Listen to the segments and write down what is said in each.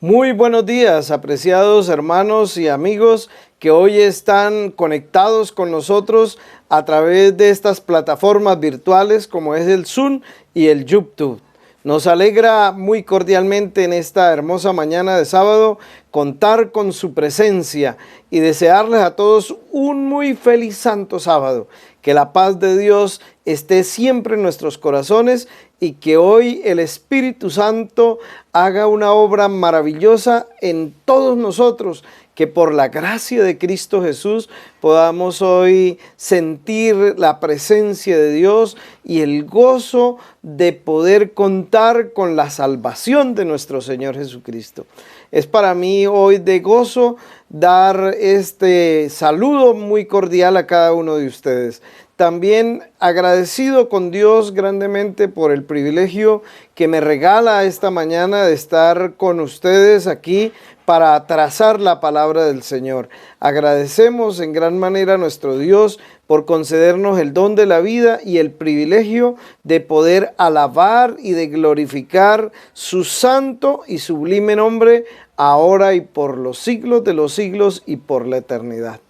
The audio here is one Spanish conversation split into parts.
Muy buenos días, apreciados hermanos y amigos que hoy están conectados con nosotros a través de estas plataformas virtuales como es el Zoom y el YouTube. Nos alegra muy cordialmente en esta hermosa mañana de sábado contar con su presencia y desearles a todos un muy feliz santo sábado. Que la paz de Dios esté siempre en nuestros corazones y que hoy el Espíritu Santo haga una obra maravillosa en todos nosotros, que por la gracia de Cristo Jesús podamos hoy sentir la presencia de Dios y el gozo de poder contar con la salvación de nuestro Señor Jesucristo. Es para mí hoy de gozo dar este saludo muy cordial a cada uno de ustedes. También agradecido con Dios grandemente por el privilegio que me regala esta mañana de estar con ustedes aquí para trazar la palabra del Señor. Agradecemos en gran manera a nuestro Dios por concedernos el don de la vida y el privilegio de poder alabar y de glorificar su santo y sublime nombre ahora y por los siglos de los siglos y por la eternidad.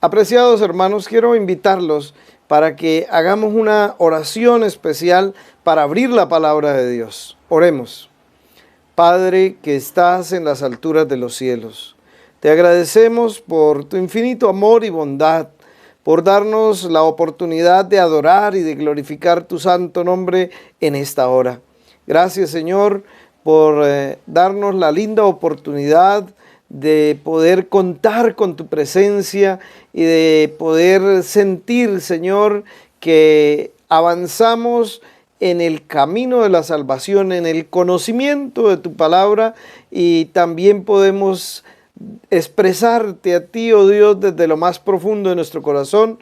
Apreciados hermanos, quiero invitarlos para que hagamos una oración especial para abrir la palabra de Dios. Oremos. Padre que estás en las alturas de los cielos, te agradecemos por tu infinito amor y bondad, por darnos la oportunidad de adorar y de glorificar tu santo nombre en esta hora. Gracias, Señor, por darnos la linda oportunidad de poder contar con tu presencia y de poder sentir, Señor, que avanzamos en el camino de la salvación, en el conocimiento de tu palabra, y también podemos expresarte a ti, oh Dios, desde lo más profundo de nuestro corazón,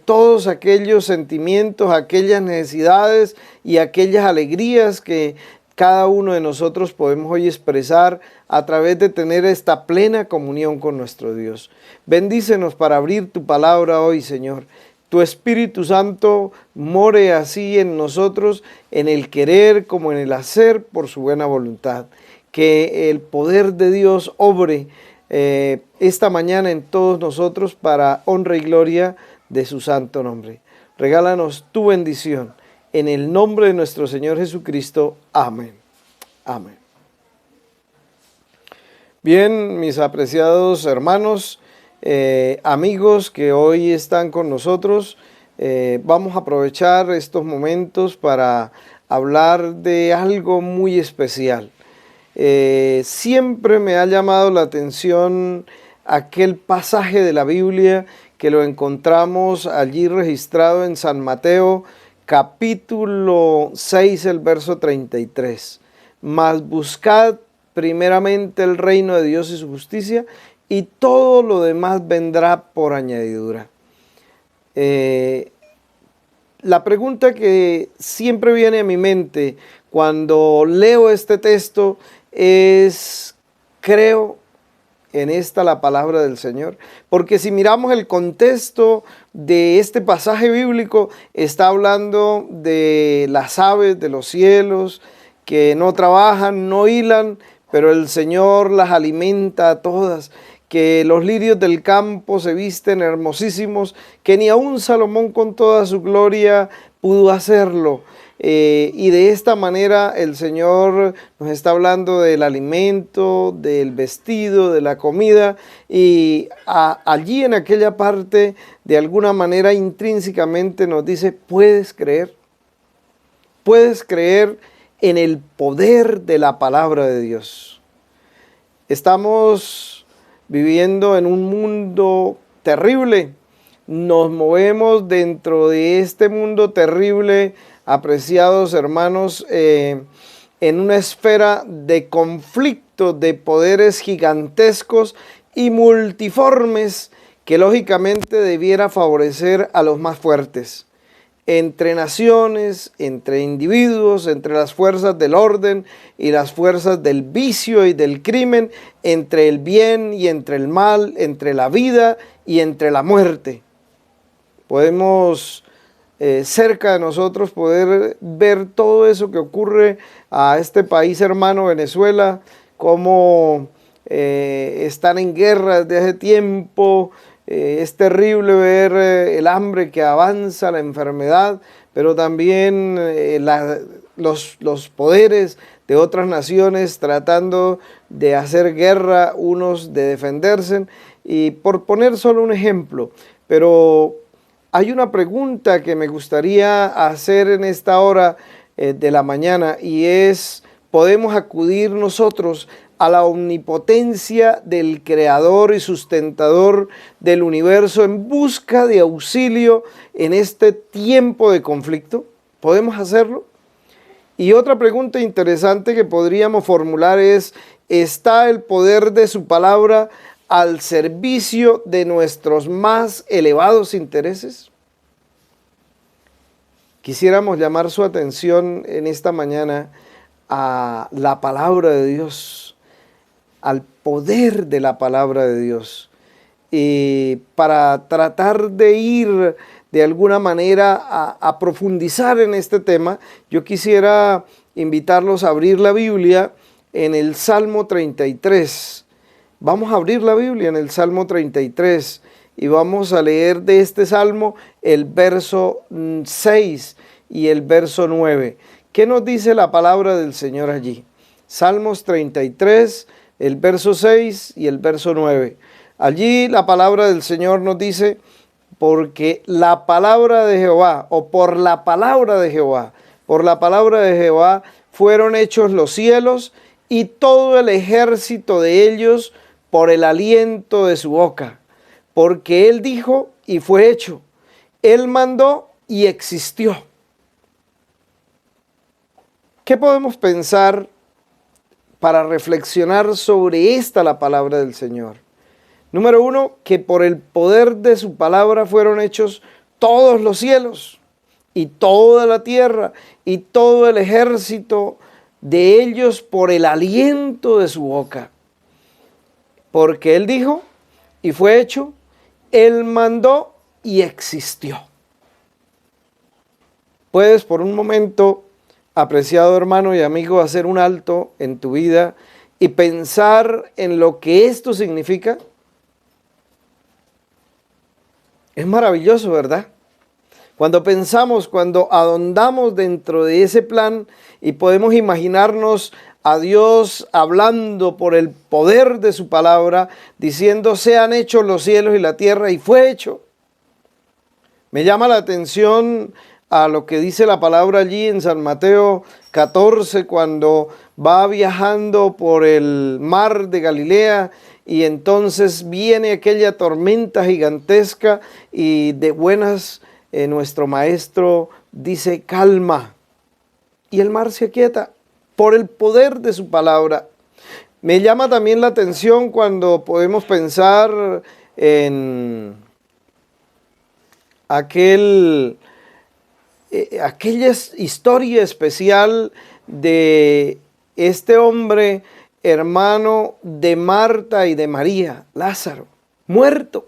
todos aquellos sentimientos, aquellas necesidades y aquellas alegrías que cada uno de nosotros podemos hoy expresar a través de tener esta plena comunión con nuestro Dios. Bendícenos para abrir tu palabra hoy, Señor. Tu Espíritu Santo more así en nosotros, en el querer como en el hacer por su buena voluntad. Que el poder de Dios obre esta mañana en todos nosotros para honra y gloria de su santo nombre. Regálanos tu bendición. En el nombre de nuestro Señor Jesucristo. Amén. Amén. Bien, mis apreciados hermanos, amigos que hoy están con nosotros, vamos a aprovechar estos momentos para hablar de algo muy especial. Siempre me ha llamado la atención aquel pasaje de la Biblia que lo encontramos allí registrado en San Mateo, capítulo 6, el verso 33. Mas buscad primeramente el reino de Dios y su justicia, y todo lo demás vendrá por añadidura. La pregunta que siempre viene a mi mente cuando leo este texto es: ¿creo en esta la palabra del Señor? Porque si miramos el contexto de este pasaje bíblico, está hablando de las aves de los cielos que no trabajan, no hilan, pero el Señor las alimenta a todas, que los lirios del campo se visten hermosísimos, que ni aun Salomón con toda su gloria pudo hacerlo. Y de esta manera el Señor nos está hablando del alimento, del vestido, de la comida, y allí en aquella parte de alguna manera intrínsecamente nos dice: puedes creer en el poder de la palabra de Dios. Estamos viviendo en un mundo terrible, nos movemos dentro de este mundo terrible, apreciados hermanos, en una esfera de conflicto de poderes gigantescos y multiformes que lógicamente debiera favorecer a los más fuertes. Entre naciones, entre individuos, entre las fuerzas del orden y las fuerzas del vicio y del crimen, entre el bien y entre el mal, entre la vida y entre la muerte. Podemos cerca de nosotros poder ver todo eso que ocurre a este país hermano Venezuela, cómo están en guerra desde hace tiempo. Es terrible ver el hambre que avanza, la enfermedad, pero también los poderes de otras naciones tratando de hacer guerra, unos de defenderse. Y por poner solo un ejemplo, pero hay una pregunta que me gustaría hacer en esta hora de la mañana, y es: ¿podemos acudir nosotros a la omnipotencia del Creador y sustentador del universo en busca de auxilio en este tiempo de conflicto? ¿Podemos hacerlo? Y otra pregunta interesante que podríamos formular es: ¿está el poder de su palabra al servicio de nuestros más elevados intereses? Quisiéramos llamar su atención en esta mañana a la palabra de Dios, al poder de la palabra de Dios. Y para tratar de ir de alguna manera a profundizar en este tema, yo quisiera invitarlos a abrir la Biblia en el Salmo 33. Vamos a abrir la Biblia en el Salmo 33 y vamos a leer de este Salmo el verso 6 y el verso 9. ¿Qué nos dice la palabra del Señor allí? Salmos 33, el verso 6 y el verso 9. Allí la palabra del Señor nos dice: porque la palabra de Jehová, o por la palabra de Jehová fueron hechos los cielos, y todo el ejército de ellos por el aliento de su boca. Porque Él dijo y fue hecho, Él mandó y existió. ¿Qué podemos pensar para reflexionar sobre la palabra del Señor? Número uno, que por el poder de su palabra fueron hechos todos los cielos y toda la tierra y todo el ejército de ellos por el aliento de su boca. Porque Él dijo y fue hecho, Él mandó y existió. Puedes por un momento, apreciado hermano y amigo, hacer un alto en tu vida y pensar en lo que esto significa. Es maravilloso, ¿verdad? Cuando pensamos, cuando ahondamos dentro de ese plan y podemos imaginarnos a Dios hablando por el poder de su palabra, diciendo: sean hechos los cielos y la tierra, y fue hecho. Me llama la atención a lo que dice la palabra allí en San Mateo 14, cuando va viajando por el mar de Galilea, y entonces viene aquella tormenta gigantesca, y de buenas nuestro maestro dice: calma, y el mar se aquieta por el poder de su palabra. Me llama también la atención cuando podemos pensar en aquella historia especial de este hombre, hermano de Marta y de María, Lázaro, muerto.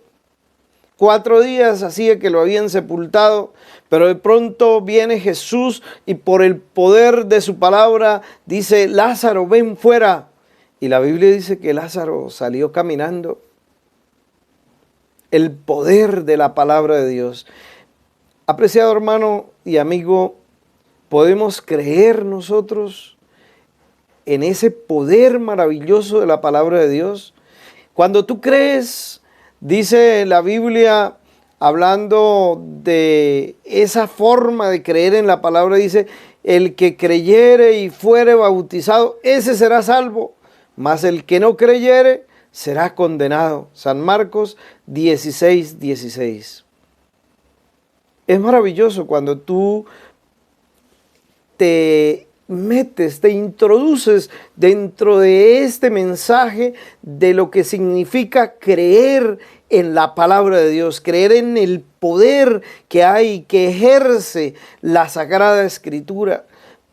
4 días hacía que lo habían sepultado, pero de pronto viene Jesús y por el poder de su palabra dice: Lázaro, ven fuera. Y la Biblia dice que Lázaro salió caminando. El poder de la palabra de Dios. Apreciado hermano y amigo, ¿podemos creer nosotros en ese poder maravilloso de la palabra de Dios? Cuando tú crees, dice la Biblia, hablando de esa forma de creer en la palabra, dice: el que creyere y fuere bautizado, ese será salvo, mas el que no creyere será condenado. San Marcos 16, 16. Es maravilloso cuando tú te metes, te introduces dentro de este mensaje de lo que significa creer en la palabra de Dios, creer en el poder que hay, que ejerce la Sagrada Escritura,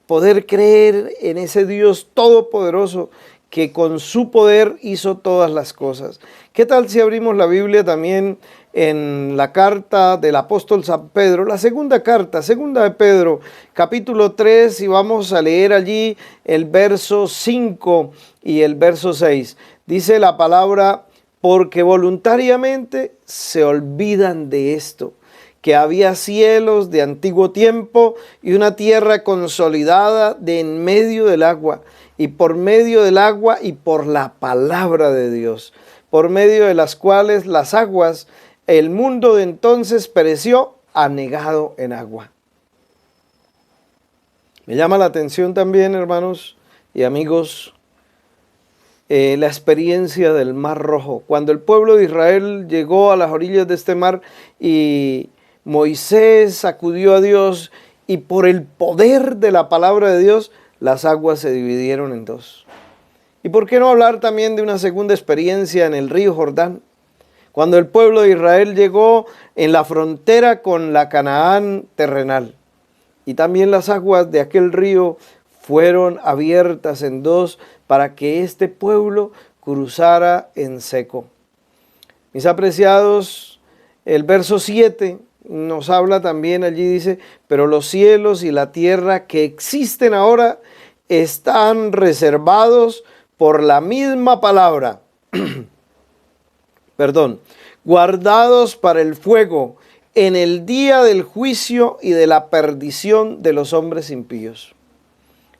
poder creer en ese Dios todopoderoso que con su poder hizo todas las cosas. ¿Qué tal si abrimos la Biblia también en la carta del apóstol San Pedro, la segunda carta, segunda de Pedro, capítulo 3, y vamos a leer allí el verso 5 y el verso 6. Dice la palabra: porque voluntariamente se olvidan de esto, que había cielos de antiguo tiempo y una tierra consolidada de en medio del agua, y por medio del agua y por la palabra de Dios, por medio de las cuales las aguas, el mundo de entonces pereció anegado en agua. Me llama la atención también, hermanos y amigos, la experiencia del Mar Rojo. Cuando el pueblo de Israel llegó a las orillas de este mar y Moisés acudió a Dios, y por el poder de la palabra de Dios, las aguas se dividieron en dos. ¿Y por qué no hablar también de una segunda experiencia en el río Jordán? Cuando el pueblo de Israel llegó en la frontera con la Canaán terrenal, y también las aguas de aquel río fueron abiertas en dos para que este pueblo cruzara en seco. Mis apreciados, el verso 7 nos habla también, allí dice: pero los cielos y la tierra que existen ahora están reservados por la misma palabra, guardados para el fuego en el día del juicio y de la perdición de los hombres impíos.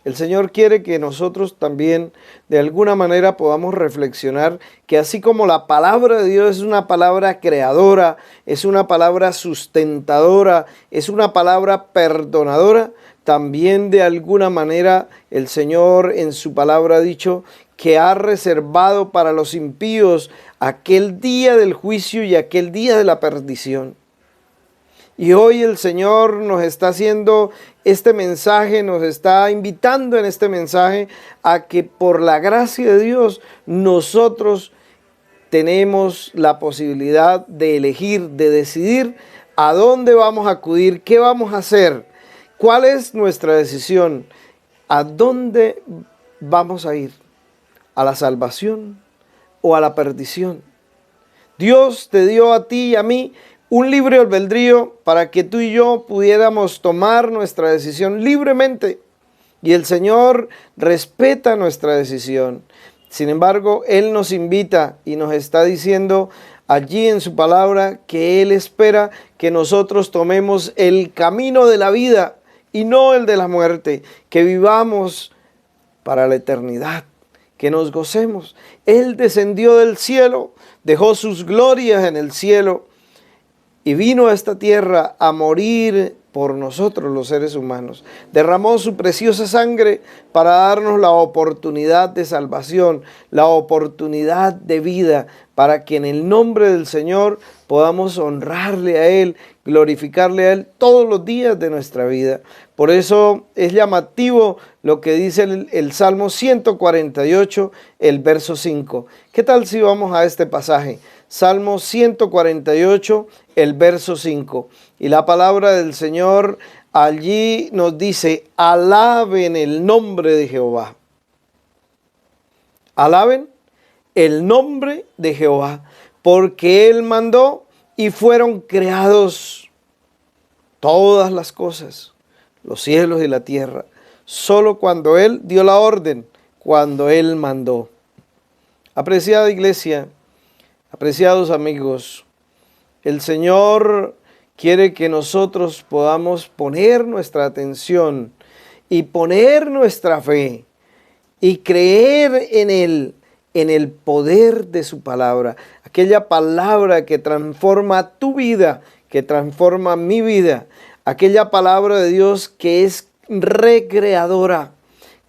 El Señor quiere que nosotros también de alguna manera podamos reflexionar que así como la palabra de Dios es una palabra creadora, es una palabra sustentadora, es una palabra perdonadora, también de alguna manera el Señor en su palabra ha dicho que ha reservado para los impíos aquel día del juicio y aquel día de la perdición. Y hoy el Señor nos está haciendo este mensaje, nos está invitando en este mensaje a que por la gracia de Dios nosotros tenemos la posibilidad de elegir, de decidir a dónde vamos a acudir, qué vamos a hacer, cuál es nuestra decisión, a dónde vamos a ir, a la salvación o a la perdición. Dios te dio a ti y a mí un libre albedrío para que tú y yo pudiéramos tomar nuestra decisión libremente. Y el Señor respeta nuestra decisión. Sin embargo, Él nos invita y nos está diciendo allí en su palabra que Él espera que nosotros tomemos el camino de la vida y no el de la muerte, que vivamos para la eternidad, que nos gocemos. Él descendió del cielo, dejó sus glorias en el cielo y vino a esta tierra a morir por nosotros los seres humanos. Derramó su preciosa sangre para darnos la oportunidad de salvación, la oportunidad de vida, para que en el nombre del Señor podamos honrarle a Él, glorificarle a Él todos los días de nuestra vida. Por eso es llamativo lo que dice el Salmo 148, el verso 5. ¿Qué tal si vamos a este pasaje? Salmo 148, el verso 5. Y la palabra del Señor allí nos dice: alaben el nombre de Jehová. Alaben el nombre de Jehová, porque Él mandó y fueron creados todas las cosas, los cielos y la tierra, solo cuando Él dio la orden, cuando Él mandó. Apreciada iglesia, apreciados amigos, el Señor quiere que nosotros podamos poner nuestra atención y poner nuestra fe y creer en Él, en el poder de su palabra, aquella palabra que transforma tu vida, que transforma mi vida, aquella palabra de Dios que es recreadora,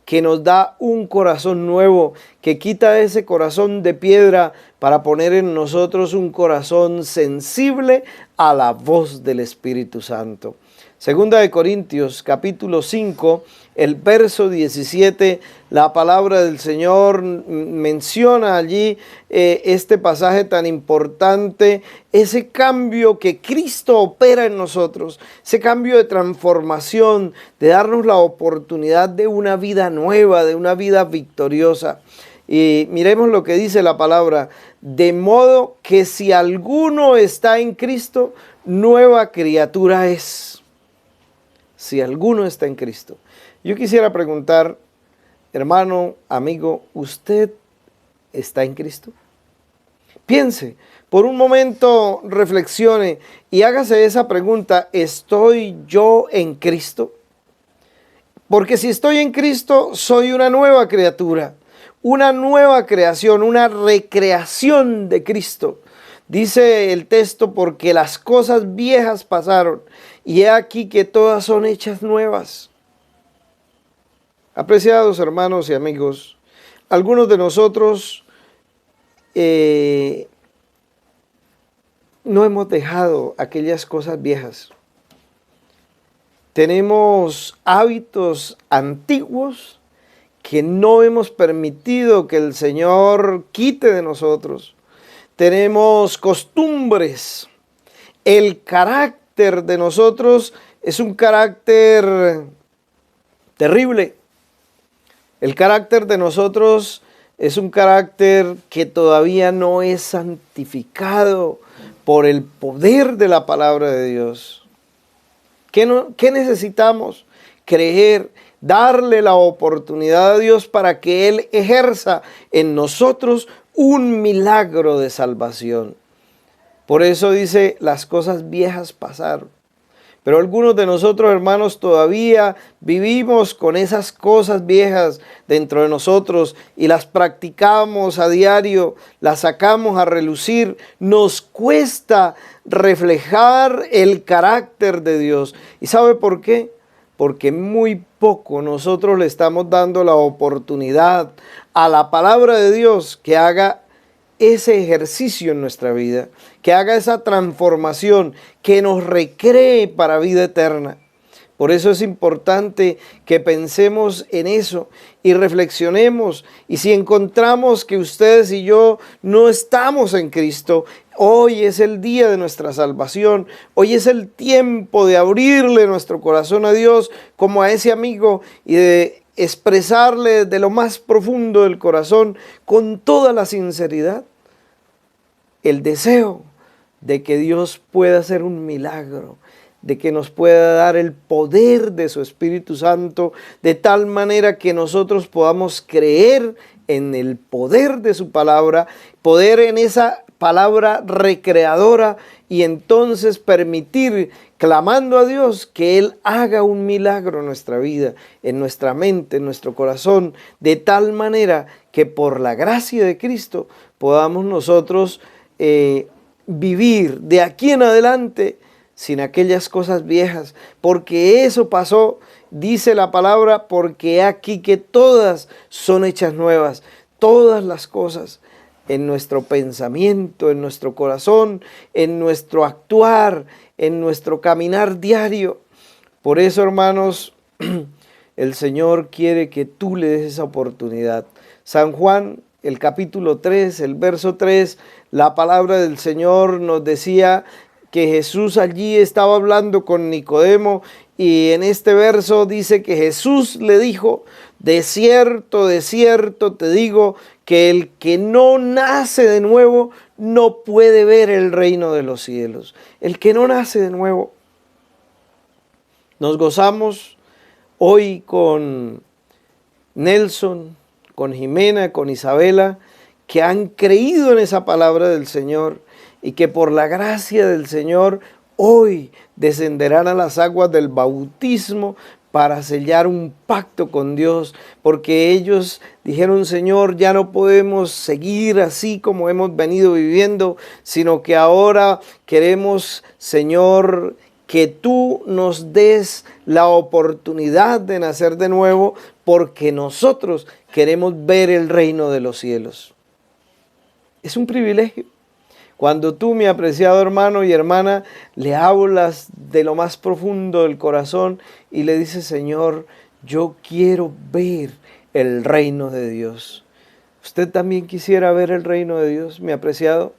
que nos da un corazón nuevo, que quita ese corazón de piedra para poner en nosotros un corazón sensible a la voz del Espíritu Santo. Segunda de Corintios, capítulo 5, el verso 17, la palabra del Señor menciona allí este pasaje tan importante, ese cambio que Cristo opera en nosotros, ese cambio de transformación, de darnos la oportunidad de una vida nueva, de una vida victoriosa. Y miremos lo que dice la palabra. De modo que si alguno está en Cristo, nueva criatura es. Si alguno está en Cristo. Yo quisiera preguntar, hermano, amigo, ¿usted está en Cristo? Piense, por un momento reflexione y hágase esa pregunta: ¿estoy yo en Cristo? Porque si estoy en Cristo, soy una nueva criatura, una nueva creación, una recreación de Cristo. Dice el texto: porque las cosas viejas pasaron, y he aquí que todas son hechas nuevas. Apreciados hermanos y amigos, algunos de nosotros no hemos dejado aquellas cosas viejas. Tenemos hábitos antiguos que no hemos permitido que el Señor quite de nosotros. Tenemos costumbres. El carácter de nosotros es un carácter terrible. El carácter de nosotros es un carácter que todavía no es santificado por el poder de la palabra de Dios. ¿Qué necesitamos? Creer, darle la oportunidad a Dios para que Él ejerza en nosotros un milagro de salvación. Por eso dice: las cosas viejas pasaron. Pero algunos de nosotros, hermanos, todavía vivimos con esas cosas viejas dentro de nosotros y las practicamos a diario, las sacamos a relucir. Nos cuesta reflejar el carácter de Dios. ¿Y sabe por qué? Porque muy poco nosotros le estamos dando la oportunidad a la palabra de Dios que haga ese ejercicio en nuestra vida, que haga esa transformación, que nos recree para vida eterna. Por eso es importante que pensemos en eso y reflexionemos. Y si encontramos que ustedes y yo no estamos en Cristo, hoy es el día de nuestra salvación. Hoy es el tiempo de abrirle nuestro corazón a Dios como a ese amigo y de expresarle de lo más profundo del corazón, con toda la sinceridad, el deseo de que Dios pueda hacer un milagro, de que nos pueda dar el poder de su Espíritu Santo, de tal manera que nosotros podamos creer en el poder de su palabra, poder en esa palabra recreadora, y entonces permitir, clamando a Dios, que Él haga un milagro en nuestra vida, en nuestra mente, en nuestro corazón, de tal manera que por la gracia de Cristo podamos nosotros vivir de aquí en adelante sin aquellas cosas viejas, porque eso pasó. Dice la palabra: porque aquí que todas son hechas nuevas. Todas las cosas en nuestro pensamiento, en nuestro corazón, en nuestro actuar, en nuestro caminar diario. Por eso, hermanos, el Señor quiere que tú le des esa oportunidad. San Juan, el capítulo 3, el verso 3, la palabra del Señor nos decía que Jesús allí estaba hablando con Nicodemo, y en este verso dice que Jesús le dijo: de cierto te digo, que el que no nace de nuevo no puede ver el reino de los cielos. El que no nace de nuevo. Nos gozamos hoy con Nelson, con Jimena, con Isabela, que han creído en esa palabra del Señor y que por la gracia del Señor hoy descenderán a las aguas del bautismo para sellar un pacto con Dios, porque ellos dijeron: Señor, ya no podemos seguir así como hemos venido viviendo, sino que ahora queremos, Señor, que tú nos des la oportunidad de nacer de nuevo, porque nosotros queremos ver el reino de los cielos. Es un privilegio. Cuando tú, mi apreciado hermano y hermana, le hablas de lo más profundo del corazón y le dices: Señor, yo quiero ver el reino de Dios. ¿Usted también quisiera ver el reino de Dios, mi apreciado?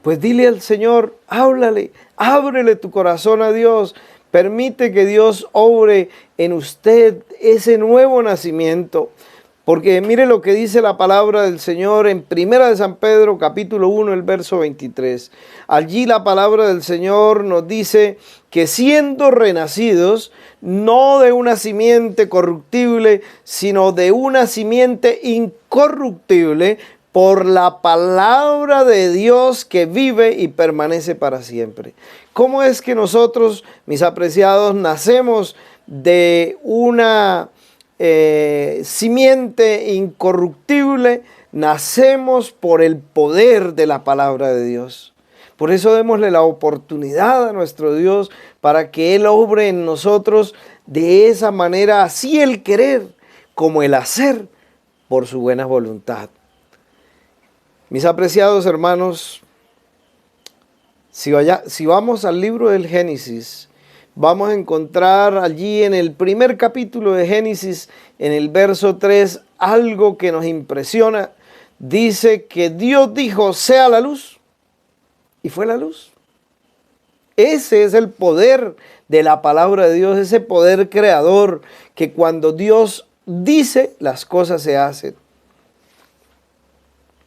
Pues dile al Señor, háblale, ábrele tu corazón a Dios. Permite que Dios obre en usted ese nuevo nacimiento. Porque mire lo que dice la palabra del Señor en Primera de San Pedro, capítulo 1, el verso 23. Allí la palabra del Señor nos dice que siendo renacidos, no de una simiente corruptible, sino de una simiente incorruptible, por la palabra de Dios que vive y permanece para siempre. ¿Cómo es que nosotros, mis apreciados, nacemos de una simiente incorruptible? Nacemos por el poder de la palabra de Dios. Por eso démosle la oportunidad a nuestro Dios para que Él obre en nosotros de esa manera, así el querer como el hacer por su buena voluntad. Mis apreciados hermanos, si vamos al libro del Génesis, vamos a encontrar allí en el primer capítulo de Génesis, en el verso 3, algo que nos impresiona. Dice que Dios dijo, sea la luz, y fue la luz. Ese es el poder de la palabra de Dios, ese poder creador, que cuando Dios dice, las cosas se hacen.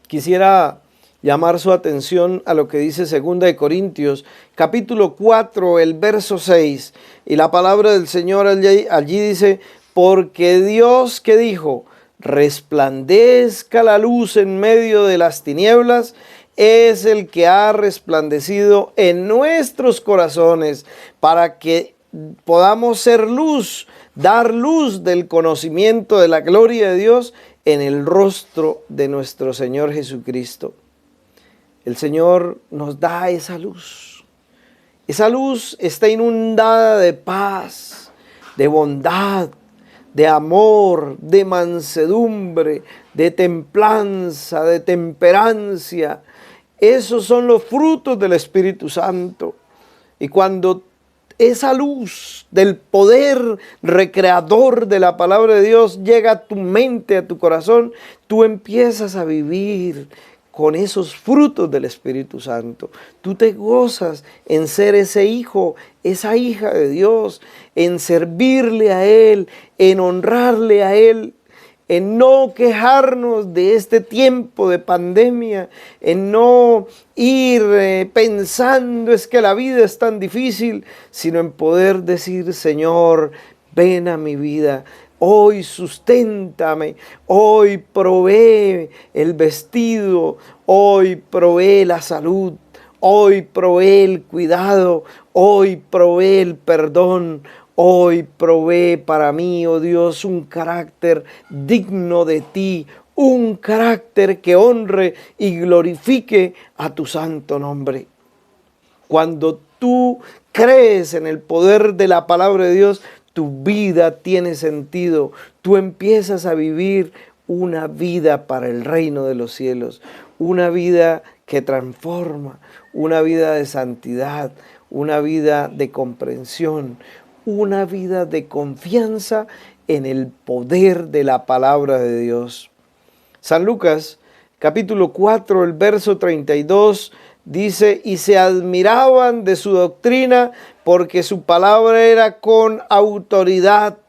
Quisiera llamar su atención a lo que dice 2 Corintios, capítulo 4, el verso 6. Y la palabra del Señor allí dice, porque Dios que dijo, resplandezca la luz en medio de las tinieblas, es el que ha resplandecido en nuestros corazones para que podamos ser luz, dar luz del conocimiento de la gloria de Dios en el rostro de nuestro Señor Jesucristo. El Señor nos da esa luz. Esa luz está inundada de paz, de bondad, de amor, de mansedumbre, de templanza, de temperancia. Esos son los frutos del Espíritu Santo. Y cuando esa luz del poder recreador de la palabra de Dios llega a tu mente, a tu corazón, tú empiezas a vivir con esos frutos del Espíritu Santo. Tú te gozas en ser ese hijo, esa hija de Dios, en servirle a Él, en honrarle a Él, en no quejarnos de este tiempo de pandemia, en no ir pensando es que la vida es tan difícil, sino en poder decir, Señor, ven a mi vida. Hoy susténtame, hoy provee el vestido, hoy provee la salud, hoy provee el cuidado, hoy provee el perdón, hoy provee para mí, oh Dios, un carácter digno de ti, un carácter que honre y glorifique a tu santo nombre. Cuando tú crees en el poder de la palabra de Dios, tu vida tiene sentido. Tú empiezas a vivir una vida para el reino de los cielos, una vida que transforma, una vida de santidad, una vida de comprensión, una vida de confianza en el poder de la palabra de Dios. San Lucas, capítulo 4, el verso 32, dice, y se admiraban de su doctrina porque su palabra era con autoridad.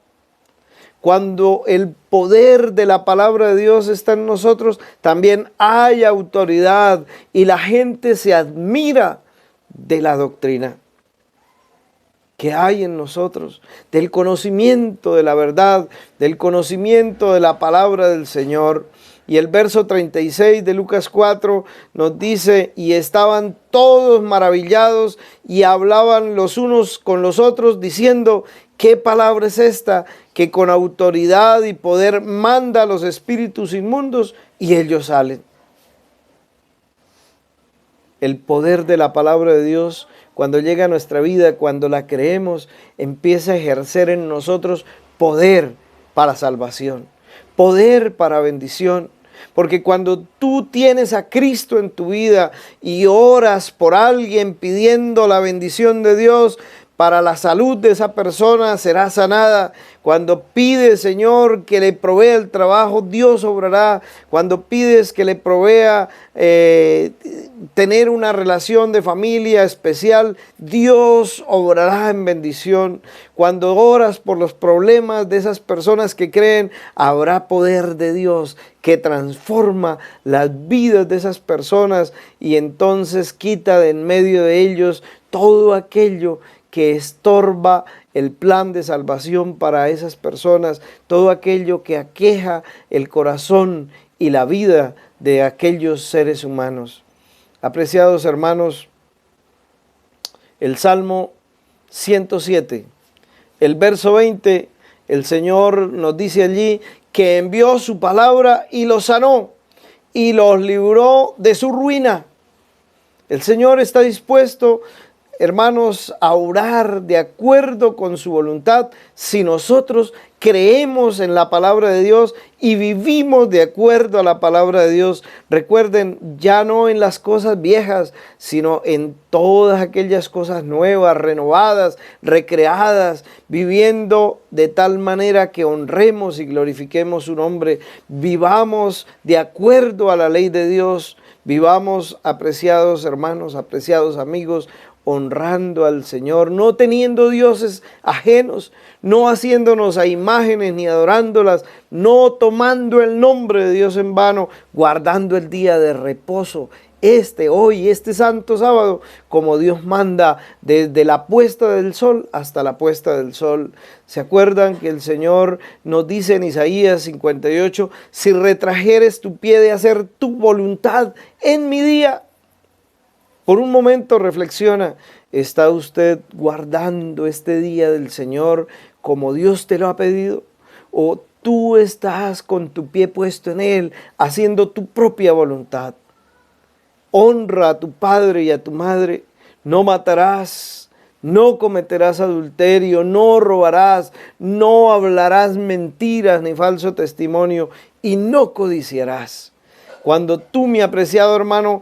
Cuando el poder de la palabra de Dios está en nosotros, también hay autoridad y la gente se admira de la doctrina que hay en nosotros, del conocimiento de la verdad, del conocimiento de la palabra del Señor. Y el verso 36 de Lucas 4 nos dice, y estaban todos maravillados y hablaban los unos con los otros diciendo, ¿qué palabra es esta que con autoridad y poder manda a los espíritus inmundos y ellos salen? El poder de la palabra de Dios, cuando llega a nuestra vida, cuando la creemos, empieza a ejercer en nosotros poder para salvación, poder para bendición. Porque cuando tú tienes a Cristo en tu vida y oras por alguien pidiendo la bendición de Dios, para la salud de esa persona, será sanada. Cuando pides, Señor, que le provea el trabajo, Dios obrará. Cuando pides que le provea tener una relación de familia especial, Dios obrará en bendición. Cuando oras por los problemas de esas personas que creen, habrá poder de Dios que transforma las vidas de esas personas y entonces quita de en medio de ellos todo aquello que estorba el plan de salvación para esas personas, todo aquello que aqueja el corazón y la vida de aquellos seres humanos. Apreciados hermanos, el Salmo 107, el verso 20, el Señor nos dice allí que envió su palabra y los sanó y los libró de su ruina. El Señor está dispuesto, hermanos, a orar de acuerdo con su voluntad si nosotros creemos en la palabra de Dios y vivimos de acuerdo a la palabra de Dios. Recuerden, ya no en las cosas viejas, sino en todas aquellas cosas nuevas, renovadas, recreadas, viviendo de tal manera que honremos y glorifiquemos su nombre. Vivamos de acuerdo a la ley de Dios. Vivamos, apreciados hermanos, apreciados amigos, honrando al Señor, no teniendo dioses ajenos, no haciéndonos a imágenes ni adorándolas, no tomando el nombre de Dios en vano, guardando el día de reposo, hoy, este santo sábado, como Dios manda, desde la puesta del sol hasta la puesta del sol. ¿Se acuerdan que el Señor nos dice en Isaías 58, si retrajeres tu pie de hacer tu voluntad en mi día? Por un momento reflexiona, ¿está usted guardando este día del Señor como Dios te lo ha pedido? ¿O tú estás con tu pie puesto en Él, haciendo tu propia voluntad? Honra a tu padre y a tu madre, no matarás, no cometerás adulterio, no robarás, no hablarás mentiras ni falso testimonio y no codiciarás. Cuando tú, mi apreciado hermano,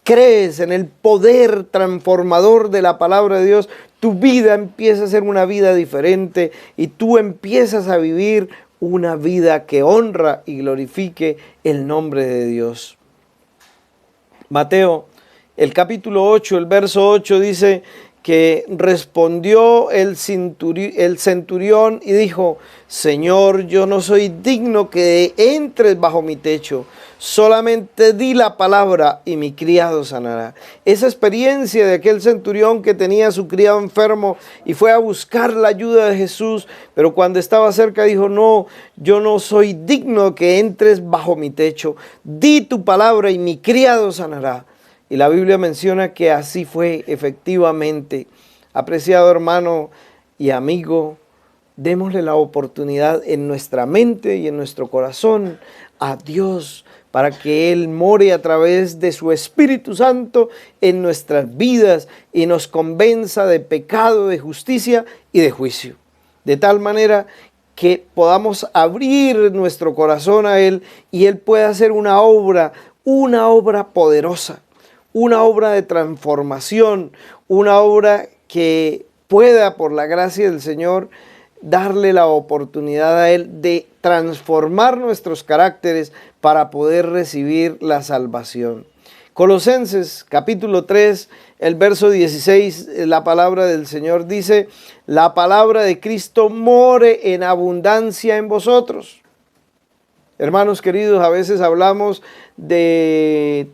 crees en el poder transformador de la palabra de Dios, tu vida empieza a ser una vida diferente y tú empiezas a vivir una vida que honra y glorifique el nombre de Dios. Mateo, el capítulo 8, el verso 8 dice que respondió el centurión y dijo, Señor, yo no soy digno que entres bajo mi techo, solamente di la palabra y mi criado sanará. Esa experiencia de aquel centurión que tenía a su criado enfermo y fue a buscar la ayuda de Jesús, pero cuando estaba cerca dijo, no, yo no soy digno que entres bajo mi techo, di tu palabra y mi criado sanará. Y la Biblia menciona que así fue efectivamente. Apreciado hermano y amigo, démosle la oportunidad en nuestra mente y en nuestro corazón a Dios para que Él more a través de su Espíritu Santo en nuestras vidas y nos convenza de pecado, de justicia y de juicio. De tal manera que podamos abrir nuestro corazón a Él y Él pueda hacer una obra poderosa. Una obra de transformación, una obra que pueda, por la gracia del Señor, darle la oportunidad a Él de transformar nuestros caracteres para poder recibir la salvación. Colosenses capítulo 3, el verso 16, la palabra del Señor dice, la palabra de Cristo more en abundancia en vosotros. Hermanos queridos, a veces hablamos de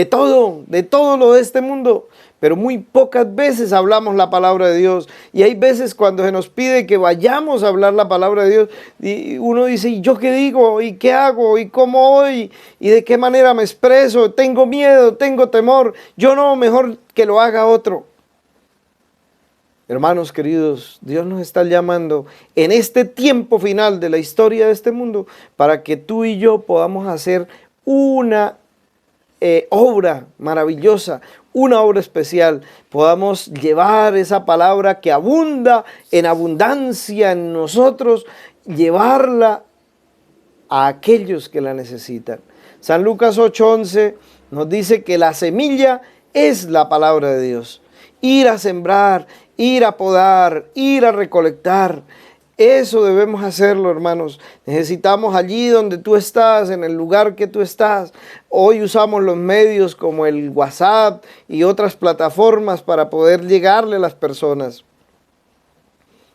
todo lo de este mundo, pero muy pocas veces hablamos la palabra de Dios. Y hay veces cuando se nos pide que vayamos a hablar la palabra de Dios, y uno dice, ¿y yo qué digo? ¿Y qué hago? ¿Y cómo voy? ¿Y de qué manera me expreso? Tengo miedo, tengo temor. Yo no, mejor que lo haga otro. Hermanos queridos, Dios nos está llamando en este tiempo final de la historia de este mundo para que tú y yo podamos hacer una obra maravillosa, una obra especial, podamos llevar esa palabra que abunda en abundancia en nosotros, llevarla a aquellos que la necesitan. San Lucas 8:11 nos dice que la semilla es la palabra de Dios ir a sembrar, ir a podar, ir a recolectar. Eso debemos hacerlo, hermanos. Necesitamos allí donde tú estás, en el lugar que tú estás. Hoy usamos los medios como el WhatsApp y otras plataformas para poder llegarle a las personas.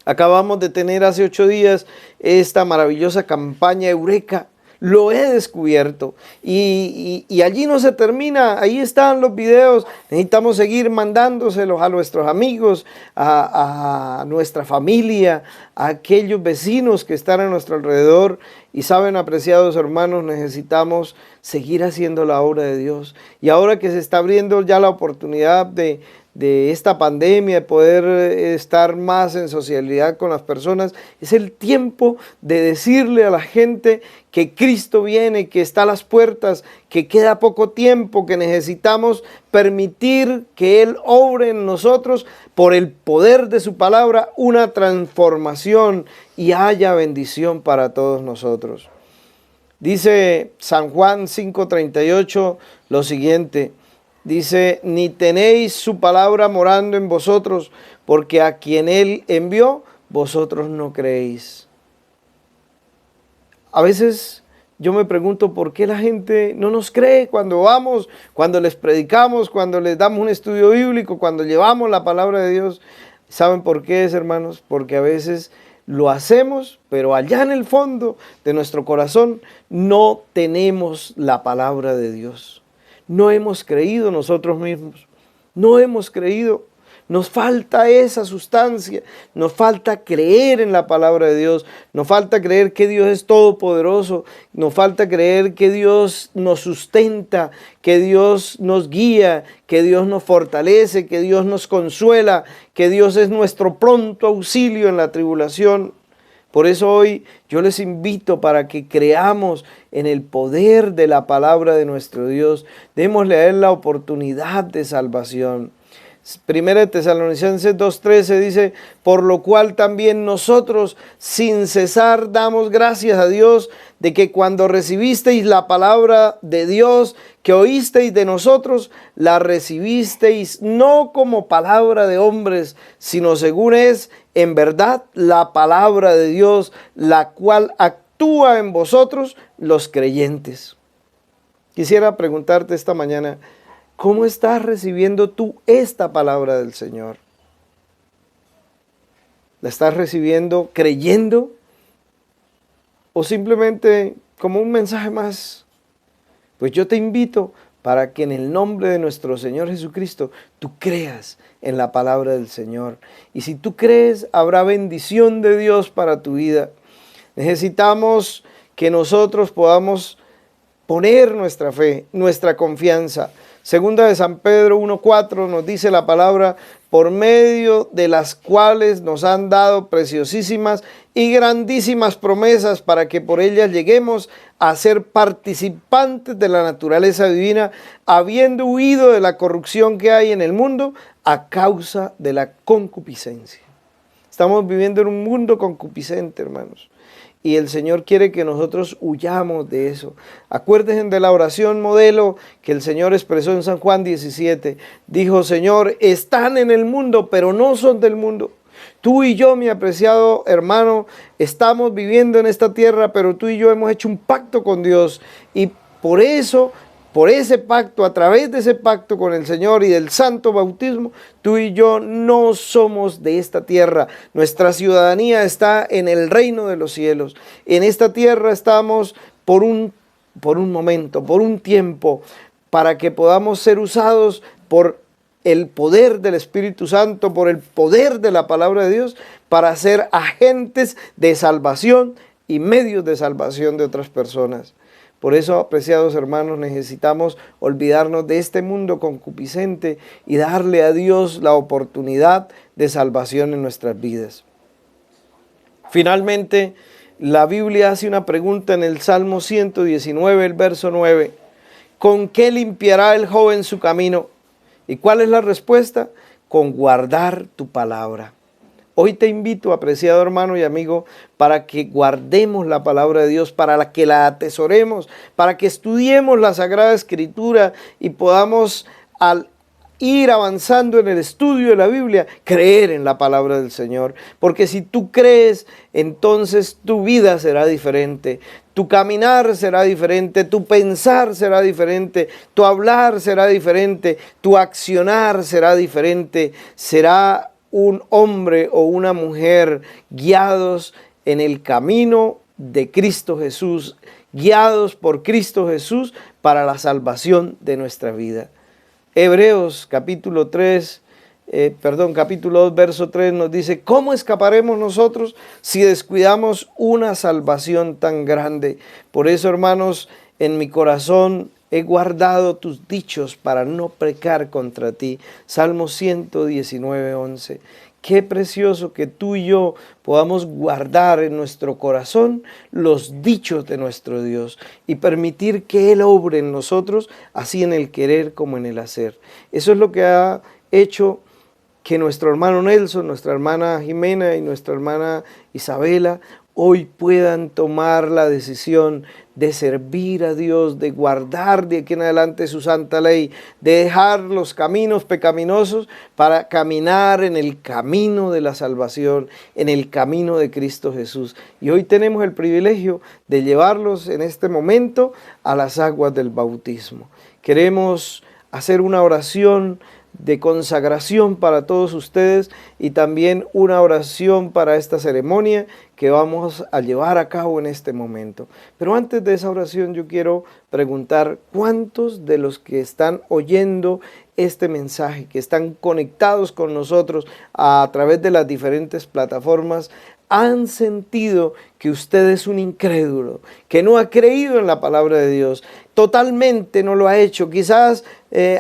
Acabamos de tener hace 8 días esta maravillosa campaña Eureka. Lo he descubierto y allí no se termina, ahí están los videos. Necesitamos seguir mandándoselos a nuestros amigos, a nuestra familia, a aquellos vecinos que están a nuestro alrededor. Y saben, apreciados hermanos, necesitamos seguir haciendo la obra de Dios. Y ahora que se está abriendo ya la oportunidad de esta pandemia, de poder estar más en socialidad con las personas, es el tiempo de decirle a la gente que Cristo viene, que está a las puertas, que queda poco tiempo, que necesitamos permitir que Él obre en nosotros por el poder de su palabra una transformación y haya bendición para todos nosotros. Dice San Juan 5:38 lo siguiente. Dice, ni tenéis su palabra morando en vosotros, porque a quien Él envió, vosotros no creéis. A veces yo me pregunto por qué la gente no nos cree cuando vamos, cuando les predicamos, cuando les damos un estudio bíblico, cuando llevamos la palabra de Dios. ¿Saben por qué es, hermanos? Porque a veces lo hacemos, pero allá en el fondo de nuestro corazón no tenemos la palabra de Dios. No hemos creído nosotros mismos, no hemos creído. Nos falta esa sustancia, nos falta creer en la palabra de Dios, nos falta creer que Dios es todopoderoso, nos falta creer que Dios nos sustenta, que Dios nos guía, que Dios nos fortalece, que Dios nos consuela, que Dios es nuestro pronto auxilio en la tribulación. Por eso hoy yo les invito para que creamos en el poder de la palabra de nuestro Dios. Démosle a Él la oportunidad de salvación. Primera de Tesalonicenses 2:13 dice, por lo cual también nosotros sin cesar damos gracias a Dios de que cuando recibisteis la palabra de Dios que oísteis de nosotros, la recibisteis no como palabra de hombres, sino según es en verdad la palabra de Dios, la cual actúa en vosotros los creyentes. Quisiera preguntarte esta mañana, ¿cómo estás recibiendo tú esta palabra del Señor? ¿La estás recibiendo creyendo? ¿O simplemente como un mensaje más? Pues yo te invito para que en el nombre de nuestro Señor Jesucristo tú creas en la palabra del Señor. Y si tú crees, habrá bendición de Dios para tu vida. Necesitamos que nosotros podamos poner nuestra fe, nuestra confianza. Segunda de San Pedro 1:4 nos dice la palabra, por medio de las cuales nos han dado preciosísimas y grandísimas promesas para que por ellas lleguemos a ser participantes de la naturaleza divina, habiendo huido de la corrupción que hay en el mundo a causa de la concupiscencia. Estamos viviendo en un mundo concupiscente, hermanos. Y el Señor quiere que nosotros huyamos de eso. Acuérdense de la oración modelo que el Señor expresó en San Juan 17. Dijo, Señor, están en el mundo, pero no son del mundo. Tú y yo, mi apreciado hermano, estamos viviendo en esta tierra, pero tú y yo hemos hecho un pacto con Dios. Y por eso, por ese pacto, a través de ese pacto con el Señor y del santo bautismo, tú y yo no somos de esta tierra. Nuestra ciudadanía está en el reino de los cielos. En esta tierra estamos por un momento, por un tiempo, para que podamos ser usados por el poder del Espíritu Santo, por el poder de la palabra de Dios, para ser agentes de salvación y medios de salvación de otras personas. Por eso, apreciados hermanos, necesitamos olvidarnos de este mundo concupiscente y darle a Dios la oportunidad de salvación en nuestras vidas. Finalmente, la Biblia hace una pregunta en el Salmo 119, el verso 9. ¿Con qué limpiará el joven su camino? ¿Y cuál es la respuesta? Con guardar tu palabra. Hoy te invito, apreciado hermano y amigo, para que guardemos la palabra de Dios, para que la atesoremos, para que estudiemos la Sagrada Escritura y podamos, al ir avanzando en el estudio de la Biblia, creer en la palabra del Señor. Porque si tú crees, entonces tu vida será diferente. Tu caminar será diferente, tu pensar será diferente, tu hablar será diferente, tu accionar será diferente. Será un hombre o una mujer guiados en el camino de Cristo Jesús, guiados por Cristo Jesús para la salvación de nuestra vida. Hebreos capítulo 2, verso 3 nos dice: ¿cómo escaparemos nosotros si descuidamos una salvación tan grande? Por eso, hermanos, en mi corazón he guardado tus dichos para no pecar contra ti. Salmo 119, 11. Qué precioso que tú y yo podamos guardar en nuestro corazón los dichos de nuestro Dios y permitir que Él obre en nosotros, así en el querer como en el hacer. Eso es lo que ha hecho que nuestro hermano Nelson, nuestra hermana Jimena y nuestra hermana Isabela hoy puedan tomar la decisión de servir a Dios, de guardar de aquí en adelante su santa ley, de dejar los caminos pecaminosos para caminar en el camino de la salvación, en el camino de Cristo Jesús. Y hoy tenemos el privilegio de llevarlos en este momento a las aguas del bautismo. Queremos hacer una oración de consagración para todos ustedes y también una oración para esta ceremonia que vamos a llevar a cabo en este momento. Pero antes de esa oración yo quiero preguntar: ¿cuántos de los que están oyendo este mensaje, que están conectados con nosotros a través de las diferentes plataformas, han sentido que usted es un incrédulo, que no ha creído en la palabra de Dios? Totalmente no lo ha hecho, quizás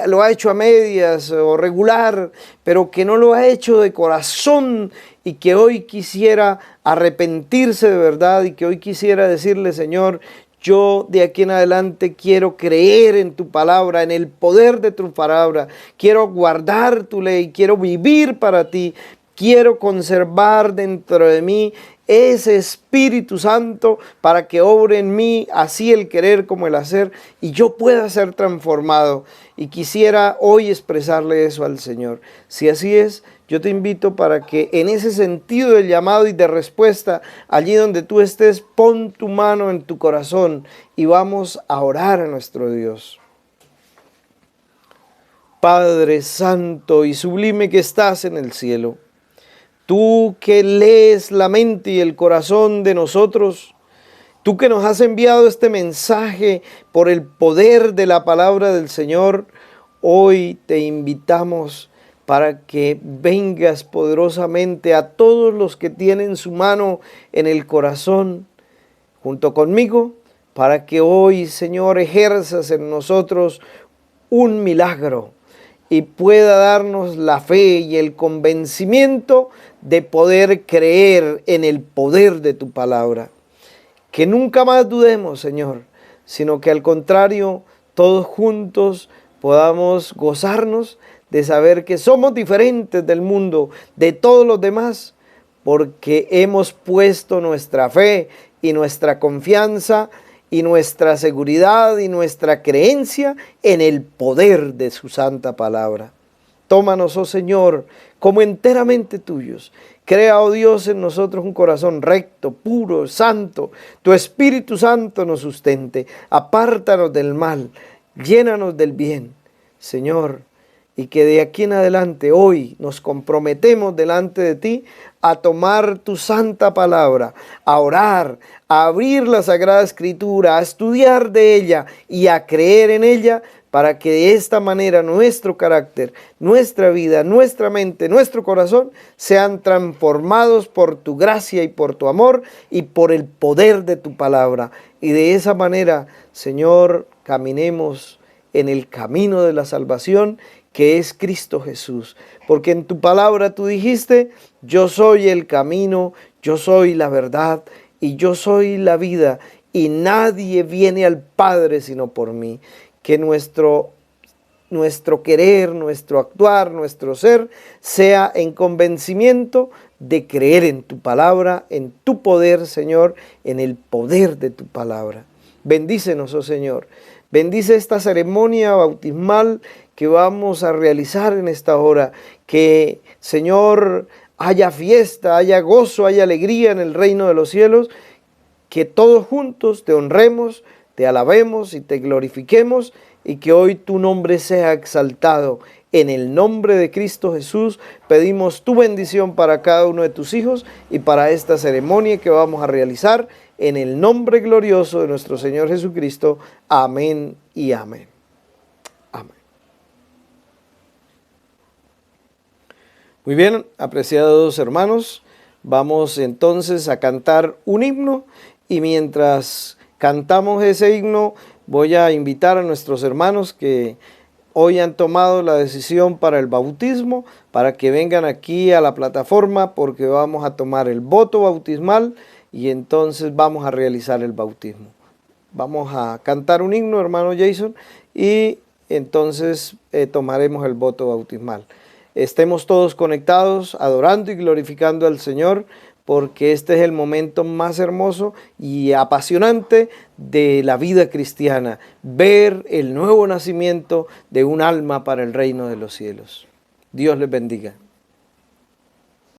lo ha hecho a medias o regular, pero que no lo ha hecho de corazón y que hoy quisiera arrepentirse de verdad y que hoy quisiera decirle: Señor, yo de aquí en adelante quiero creer en tu palabra, en el poder de tu palabra, quiero guardar tu ley, quiero vivir para ti. Quiero conservar dentro de mí ese Espíritu Santo para que obre en mí así el querer como el hacer y yo pueda ser transformado. Y quisiera hoy expresarle eso al Señor. Si así es, yo te invito para que en ese sentido de llamado y de respuesta, allí donde tú estés, pon tu mano en tu corazón y vamos a orar a nuestro Dios. Padre Santo y sublime que estás en el cielo, tú que lees la mente y el corazón de nosotros, tú que nos has enviado este mensaje por el poder de la palabra del Señor, hoy te invitamos para que vengas poderosamente a todos los que tienen su mano en el corazón, junto conmigo, para que hoy, Señor, ejerzas en nosotros un milagro y pueda darnos la fe y el convencimiento de poder creer en el poder de tu palabra. Que nunca más dudemos, Señor, sino que al contrario, todos juntos podamos gozarnos de saber que somos diferentes del mundo, de todos los demás, porque hemos puesto nuestra fe y nuestra confianza y nuestra seguridad y nuestra creencia en el poder de su santa palabra. Tómanos, oh Señor, como enteramente tuyos. Crea, oh Dios, en nosotros un corazón recto, puro, santo. Tu Espíritu Santo nos sustente. Apártanos del mal, llénanos del bien, Señor. Y que de aquí en adelante, hoy, nos comprometemos delante de ti a tomar tu santa palabra, a orar, a abrir la Sagrada Escritura, a estudiar de ella y a creer en ella, para que de esta manera nuestro carácter, nuestra vida, nuestra mente, nuestro corazón sean transformados por tu gracia y por tu amor y por el poder de tu palabra. Y de esa manera, Señor, caminemos en el camino de la salvación, que es Cristo Jesús. Porque en tu palabra tú dijiste: yo soy el camino, yo soy la verdad y yo soy la vida, y nadie viene al Padre sino por mí. Que nuestro querer, nuestro actuar, nuestro ser sea en convencimiento de creer en tu palabra, en tu poder, Señor, en el poder de tu palabra. Bendícenos, oh Señor. Bendice esta ceremonia bautismal que vamos a realizar en esta hora. Que, Señor, haya fiesta, haya gozo, haya alegría en el reino de los cielos. Que todos juntos te honremos, te alabemos y te glorifiquemos, y que hoy tu nombre sea exaltado. En el nombre de Cristo Jesús pedimos tu bendición para cada uno de tus hijos y para esta ceremonia que vamos a realizar, en el nombre glorioso de nuestro Señor Jesucristo. Amén y amén. Amén. Muy bien, apreciados hermanos, vamos entonces a cantar un himno, y mientras cantamos ese himno voy a invitar a nuestros hermanos que hoy han tomado la decisión para el bautismo, para que vengan aquí a la plataforma, porque vamos a tomar el voto bautismal y entonces vamos a realizar el bautismo. Vamos a cantar un himno, hermano Jason, y entonces tomaremos el voto bautismal. Estemos todos conectados, adorando y glorificando al Señor, porque este es el momento más hermoso y apasionante de la vida cristiana, ver el nuevo nacimiento de un alma para el reino de los cielos. Dios les bendiga.